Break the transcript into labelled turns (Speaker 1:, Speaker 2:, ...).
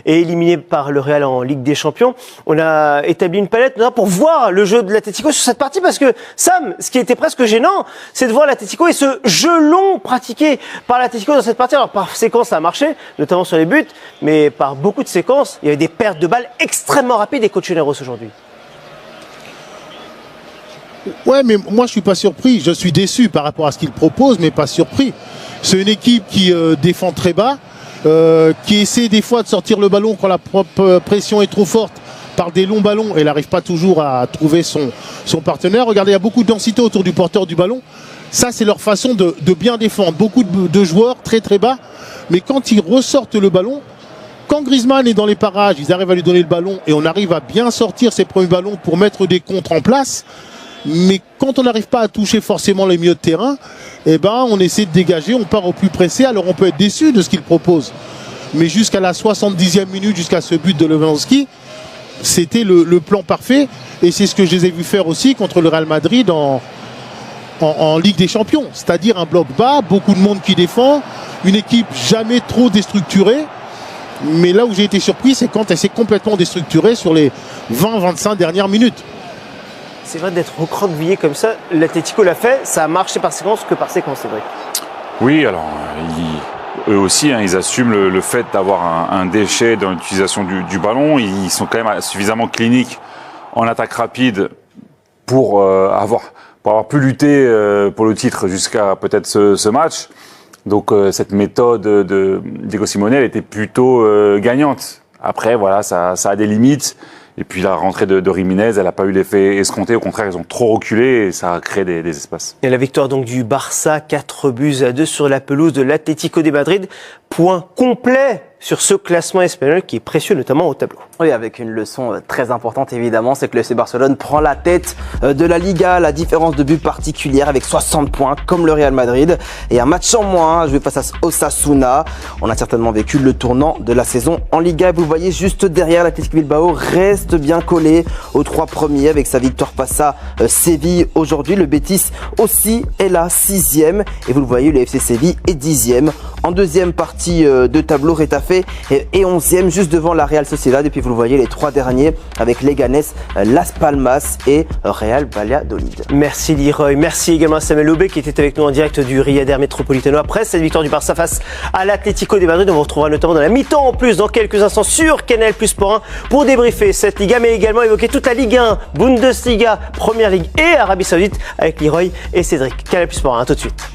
Speaker 1: et éliminé par le Real en Ligue des Champions. On a établi une palette pour voir le jeu de l'Atlético sur cette partie parce que Sam, ce qui était presque gênant, c'est de voir l'Atlético et ce jeu long pratiqué par l'Atlético dans cette partie. Alors par séquence ça a marché, notamment sur les buts, mais par beaucoup de séquences, il y avait des pertes de balles extrêmement rapides des Colchoneros aujourd'hui.
Speaker 2: Ouais, mais moi je suis pas surpris. Je suis déçu par rapport à ce qu'il propose, mais pas surpris. C'est une équipe qui défend très bas, qui essaie des fois de sortir le ballon quand la propre pression est trop forte par des longs ballons. Elle n'arrive pas toujours à trouver son partenaire. Regardez, il y a beaucoup de densité autour du porteur du ballon. Ça, c'est leur façon de bien défendre. Beaucoup de joueurs très très bas, mais quand ils ressortent le ballon, quand Griezmann est dans les parages, ils arrivent à lui donner le ballon et on arrive à bien sortir ses premiers ballons pour mettre des contres en place. Mais quand on n'arrive pas à toucher forcément les milieux de terrain, eh ben on essaie de dégager, on part au plus pressé. Alors on peut être déçu de ce qu'il propose. Mais jusqu'à la 70e minute, jusqu'à ce but de Lewandowski, c'était le plan parfait. Et c'est ce que je les ai vus faire aussi contre le Real Madrid en Ligue des Champions. C'est-à-dire un bloc bas, beaucoup de monde qui défend, une équipe jamais trop déstructurée. Mais là où j'ai été surpris, c'est quand elle s'est complètement déstructurée sur les 20-25 dernières minutes.
Speaker 1: C'est vrai d'être recroquevillé comme ça, l'Atlético l'a fait, ça a marché par séquence que par séquence, c'est vrai.
Speaker 3: Oui, alors eux aussi, ils assument le fait d'avoir un déchet dans l'utilisation du ballon. Ils sont quand même suffisamment cliniques en attaque rapide pour avoir pu lutter pour le titre jusqu'à peut-être ce match. Donc cette méthode de Diego Simeone, elle était plutôt gagnante. Après, voilà, ça a des limites. Et puis la rentrée de Jiménez, elle n'a pas eu l'effet escompté. Au contraire, ils ont trop reculé et ça a créé des espaces.
Speaker 1: Et la victoire donc du Barça, 4-2 sur la pelouse de l'Atlético de Madrid. Point complet sur ce classement espagnol qui est précieux notamment au tableau.
Speaker 4: Oui, avec une leçon très importante évidemment, c'est que le FC Barcelone prend la tête de la Liga, la différence de but particulière avec 60 points comme le Real Madrid et un match en moins joué face à Osasuna. On a certainement vécu le tournant de la saison en Liga. Vous le voyez juste derrière, l'Athletic Bilbao reste bien collé aux 3 premiers avec sa victoire face à Séville aujourd'hui. Le Betis aussi est là, 6e et vous le voyez, le FC Séville est 10e. En deuxième partie de tableau, Retafe est 11e juste devant la Real Sociedad. Et puis vous le voyez, les 3 derniers avec Leganés, Las Palmas et Real Valladolid.
Speaker 1: Merci Leroy, merci également à Samuel Aubé qui était avec nous en direct du Riader Metropolitano après cette victoire du Barça face à l'Atlético de Madrid. On vous retrouvera notamment dans la mi-temps en plus dans quelques instants sur Canal+ Sport 1 pour débriefer cette Liga, mais également évoquer toute la Ligue 1, Bundesliga, Première Ligue et Arabie Saoudite avec Leroy et Cédric. Canal+ Sport 1, à tout de suite.